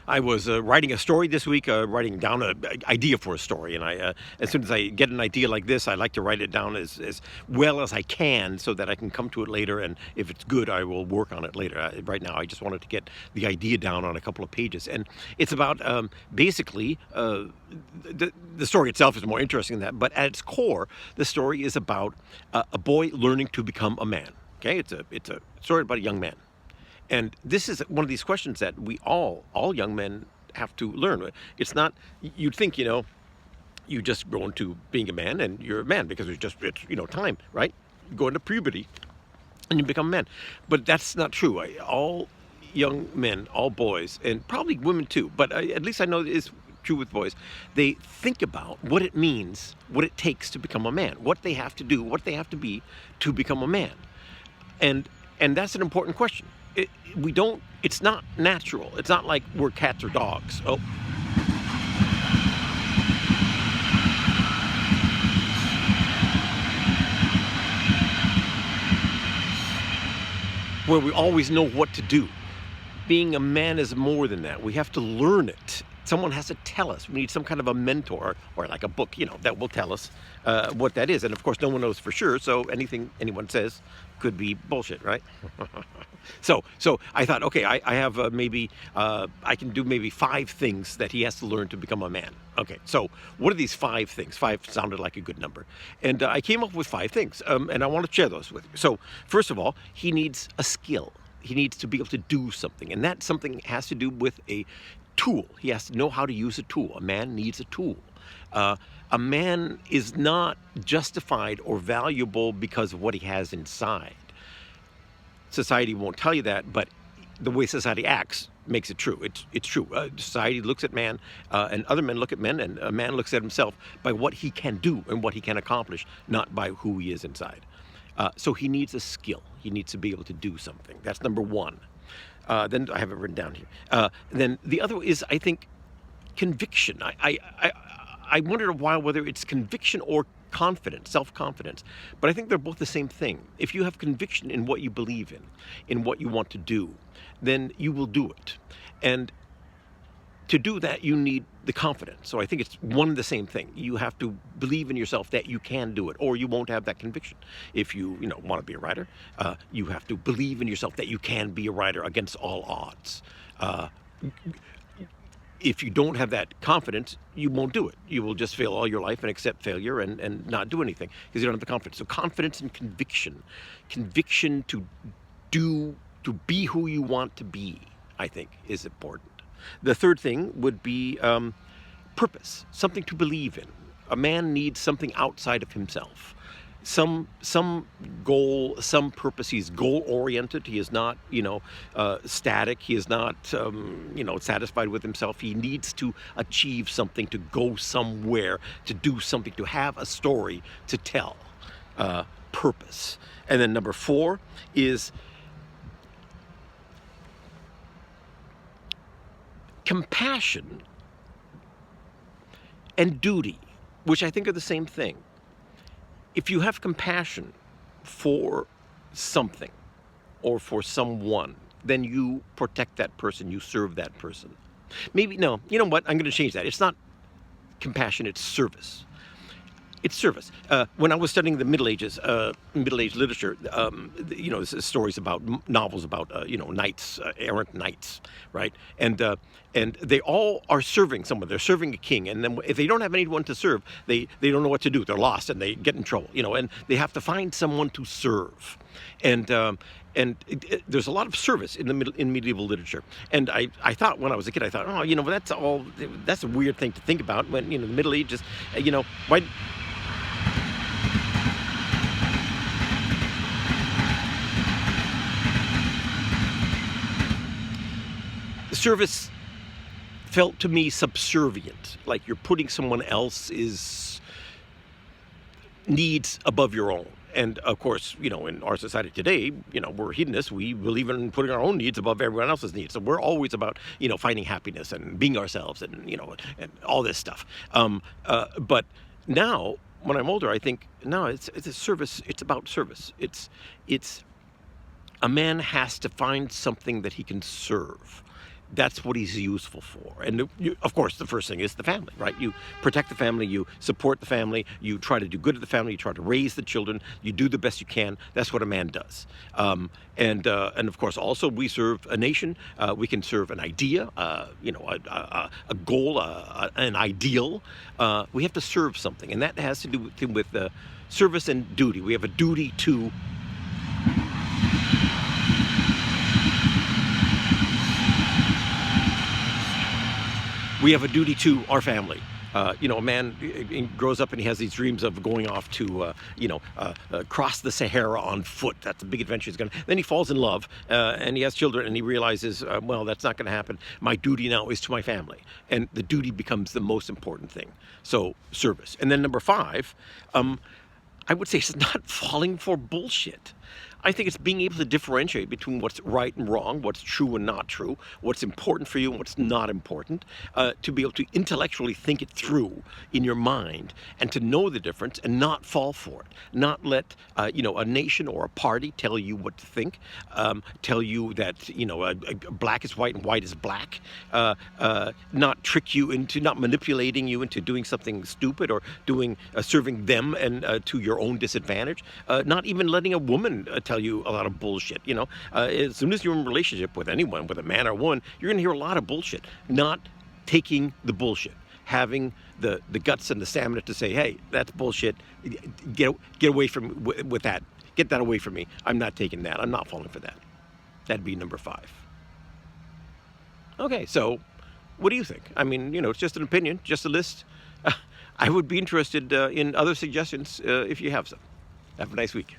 I was writing a story this week, writing down an idea for a story, and as soon as I get an idea like this, I like to write it down as well as I can, so that I can come to it later. And if it's good, I will work on it later. Right now, I just wanted to get the idea down on a couple of pages, and it's about basically the story itself is more interesting than that. But at its core, the story is about a boy learning to become a man. Okay, it's a story about a young man. And this is one of these questions that we all young men have to learn. It's not, you'd think, you just go into being a man and you're a man because it's time, right? You go into puberty and you become a man. But that's not true. All young men, all boys, and probably women too, but at least I know it's true with boys, they think about what it means, what it takes to become a man, what they have to do, what they have to be to become a man. And that's an important question. It's not natural. It's not like we're cats or dogs. Oh. Where we always know what to do. Being a man is more than that. We have to learn it. Someone has to tell us. We need some kind of a mentor or like a book, that will tell us what that is. And of course, no one knows for sure. So anything anyone says could be bullshit, right? So I thought, okay, I have I can do maybe 5 things that he has to learn to become a man. Okay, so what are these 5 things? 5 sounded like a good number. And I came up with 5 things, and I want to share those with you. So first of all, he needs a skill. He needs to be able to do something, and that something has to do with a tool. He has to know how to use a tool. A man needs a tool. A man is not justified or valuable because of what he has inside. Society won't tell you that, but the way society acts makes it true. It's true. Society looks at man, and other men look at men, and a man looks at himself by what he can do and what he can accomplish, not by who he is inside. So he needs a skill. He needs to be able to do something. That's number 1. Then I have it written down here. Then the other is, I think, conviction. I wondered a while whether it's conviction or confidence, self-confidence. But I think they're both the same thing. If you have conviction in what you believe in what you want to do, then you will do it. And to do that, you need the confidence. So I think it's one and the same thing. You have to believe in yourself that you can do it, or you won't have that conviction. If you want to be a writer, you have to believe in yourself that you can be a writer against all odds. If you don't have that confidence, you won't do it. You will just fail all your life and accept failure and not do anything because you don't have the confidence. So confidence and conviction to be who you want to be, I think, is important. The third thing would be purpose, something to believe in. A man needs something outside of himself. Some goal, some purpose. He's goal-oriented. He is not, static. He is not, satisfied with himself. He needs to achieve something, to go somewhere, to do something, to have a story to tell. Purpose. And then number 4 is compassion and duty, which I think are the same thing. If you have compassion for something or for someone, then you protect that person, you serve that person. Maybe, no, you know what? I'm going to change that. It's not compassion, it's service. It's service. When I was studying the Middle Ages, Middle Age literature, stories about novels about knights, errant knights, right? And they all are serving someone. They're serving a king, and then if they don't have anyone to serve, they don't know what to do. They're lost, and they get in trouble. And they have to find someone to serve, and there's a lot of service in medieval literature. And I thought when I was a kid, I thought, that's a weird thing to think about when the Middle Ages, why. Service felt to me subservient, like you're putting someone else's needs above your own. And of course, in our society today, we're hedonists. We believe in putting our own needs above everyone else's needs. So we're always about, finding happiness and being ourselves and, and all this stuff. But now, when I'm older, I think, no, it's a service. It's about service. It's a man has to find something that he can serve. That's what he's useful for. And of course, the first thing is the family, right? You protect the family, you support the family, you try to do good to the family, you try to raise the children, you do the best you can. That's what a man does. And of course, also we serve a nation. We can serve an idea, a goal, an ideal. We have to serve something, and that has to do with service and duty. We have a duty to our family. A man grows up and he has these dreams of going off to, cross the Sahara on foot. That's a big adventure he's going to. Then he falls in love and he has children and he realizes, well, that's not going to happen. My duty now is to my family. And the duty becomes the most important thing. So service. And then number 5, I would say it's not falling for bullshit. I think it's being able to differentiate between what's right and wrong, what's true and not true, what's important for you and what's not important, to be able to intellectually think it through in your mind and to know the difference and not fall for it. Not let, a nation or a party tell you what to think, tell you that, black is white and white is black, not trick you into, not manipulating you into doing something stupid or serving them and to your own disadvantage, not even letting a woman tell you a lot of bullshit. As soon as you're in a relationship with anyone, with a man or woman, you're going to hear a lot of bullshit. Not taking the bullshit, having the guts and the stamina to say, hey, that's bullshit. Get away from with that. Get that away from me. I'm not taking that. I'm not falling for that. That'd be number 5. Okay, so what do you think? I mean, it's just an opinion, just a list. I would be interested in other suggestions if you have some. Have a nice week.